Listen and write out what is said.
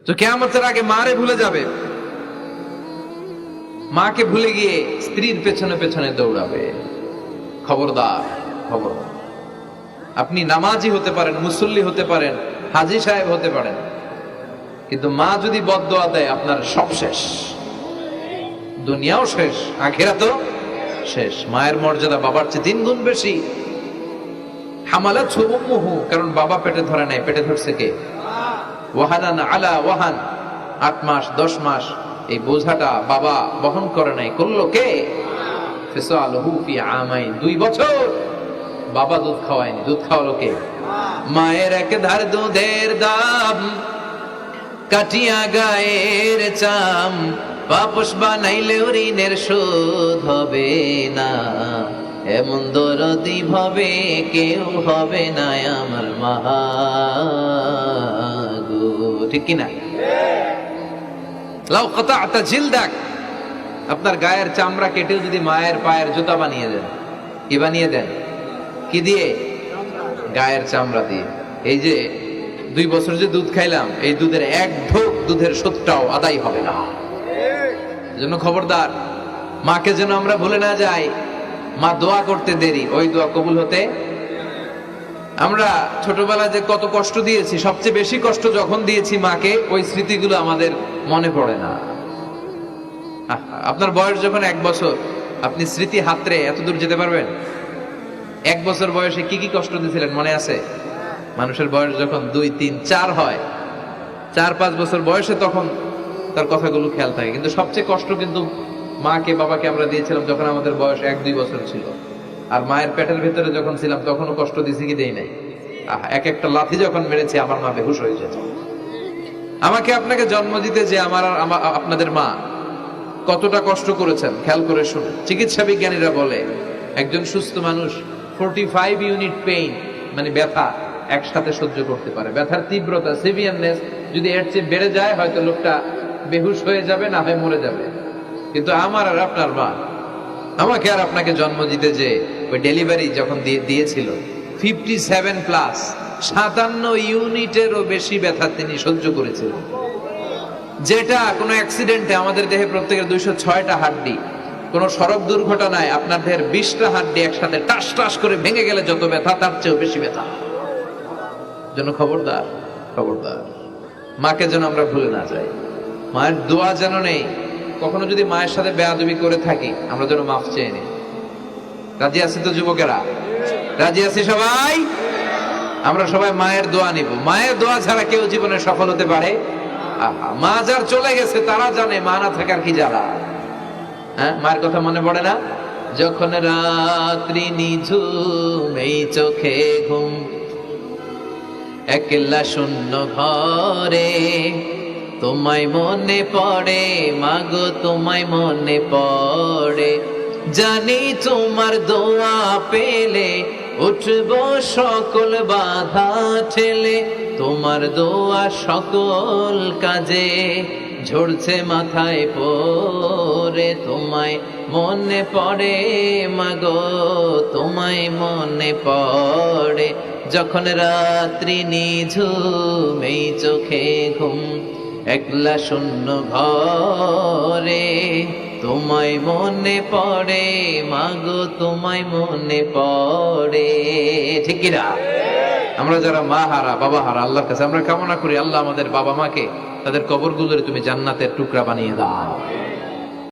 তো কিয়ামতের আগে মারে ভুলে যাবে, মাকে ভুলে গিয়ে স্ত্রীর পেছনে পেছনে দৌড়াবে। খবরদার, খবরদার। আপনি নামাজি হতে পারেন, মুসল্লি হতে পারেন, হাজী সাহেব হতে পারেন, কিন্তু মা যদি বদদোয়া দেয় আপনার সব শেষ, দুনিয়াও শেষ, আখিরাতও শেষ। মায়ের মর্যাদা বাবার চেয়ে 3 গুণ বেশি। হামালাত উম্মুহু, কারণ বাবা পেটে ধরে নাই, পেটে ধরছে কে? ওয়াহানান আলা ওয়াহান, 8 মাস 10 মাস এই বোঝাটা বাবা বহন করে নাই, করলো কে? ফিসালুহু ফি আমাইন, 2 বছর বাবা দুধ খাওয়ায়নি, দুধ খাওয়ালো কে? মায়ের এক ধার দুধের দাম কাটিয়া গায়ের চাম, বাপস বানাইলে ঋণের শোধ হবে না, এমন দরদি ভাবে কেউ হবে না আমার মা গো। ঠিক কিনা? লাউ কাতা'তা জিলদাক, আপনার গায়ের চামড়া কেটে যদি মায়ের পায়ের জুতা বানিয়ে দেন, কি বানিয়ে দেন? কি দিয়ে? গায়ের চামড়া দিয়ে। এই যে 2 বছর যে দুধ খাইলাম, এই দুধের 1 ঢোক দুধের শোধটাও আদায় হবে না। এজন্য খবরদার, মাকে যেন আমরা ভুলে না যাই। মা দোয়া করতে দেরি, ওই দোয়া কবুল হতে। আমরা ছোটবেলায় যে কত কষ্ট দিয়েছি, সবচেয়ে বেশি কষ্ট যখন দিয়েছি মাকে, ওই স্মৃতিগুলো আমাদের মনে পড়ে না। আপনার বয়স যখন 1 বছর, আপনি স্মৃতি হাতড়ে এত দূর যেতে পারবেন? 1 বছর বয়সে কি কি কষ্ট দিয়েছিলেন মনে আছে? মানুষের বয়স যখন 2, 3, 4 হয়, 4-5 বছর বয়সে তখন তার কথাগুলো খেয়াল থাকে। কিন্তু সবচেয়ে কষ্ট কিন্তু মাকে বাবাকে আমরা দিয়েছিলাম যখন আমাদের বয়স 1-2 বছর ছিল। আর মায়ের পেটের ভেতরে যখন ছিলাম তখনও কষ্ট দিছি কি দেই নাই? এক একটা লাথি যখন মেরেছে আমার মা বেহুশ হয়ে যেত। আমাকে আপনাকে জন্ম দিতে যে আপনাদের মা কতটা কষ্ট করেছেন খেয়াল করে শুনুন। চিকিৎসা বিজ্ঞানীরা বলে একজন সুস্থ মানুষ 45 ইউনিট পেইন, মানে ব্যথা একসাথে সহ্য করতে পারে। ব্যথার তীব্রতা, সিভিয়ারনেস যদি এর চেয়ে বেড়ে যায়, হয়তো লোকটা বেহুশ হয়ে যাবে, না হয় মরে যাবে। কিন্তু আমার আর আপনার মা আমাকে আর আপনাকে জন্ম দিতে যে ওই ডেলিভারি যখন দিয়েছিল, 57 প্লাস 57 ইউনিটেরও বেশি ব্যথা তিনি সহ্য করেছিলেন। যেটা কোনো অ্যাক্সিডেন্টে আমাদের দেহে প্রত্যেকের 206টা হাড্ডি, কোন সড়ক দুর্ঘটনায় আপনার দেহের 20টা হাড্ডি একসাথে টাস টাস করে ভেঙে গেলে যত ব্যথা, তার চেয়েও বেশি ব্যথা। জন্য খবরদার, খবরদার, মাকে যেন আমরা ভুলে না যাই। মায়ের দোয়া যেন নেই। কখনো যদি মায়ের সাথে বেয়াদবি করে থাকি, আমরা যেন মাফ চেয়ে নিই। রাজি আছি তো যুবকেরা? রাজি আছি সবাই? আমরা সবাই মায়ের দোয়া নিব। মায়ের দোয়া ছাড়া কেউ জীবনে সফল হতে পারে? মা যার চলে গেছে তারা জানে মা না থাকার কি জ্বালা। হ্যাঁ, মায়ের কথা মনে পড়ে না? যখন রাত্রি নিঝুম, এই চোখে ঘুম, একলা শূন্য ঘরে, তোমায় মনে পড়ে মাগো, তোমায় মনে পড়ে, জানি তোমার দোয়া পেলে উঠব সকল বাধা ঠেলে, তোমার দোয়া সকল কাজে ঝরছে মাথায় পড়ে, তোমায় মনে পড়ে মাগো, তোমায় মনে পড়ে, যখন রাত্রি নিঝুম, এই চোখে ঘুম, একলা শূন্য ঘরে, তোমায় মনে পড়ে মাগো, তোমায় মনে পড়ে। ঠিক কিনা? আমরা যারা মা হারা, বাবা হারা, আল্লাহর কাছে আমরা কামনা করি, আল্লাহ আমাদের বাবা মাকে, তাদের কবরগুলোরে তুমি জান্নাতের টুকরা বানিয়ে দাও।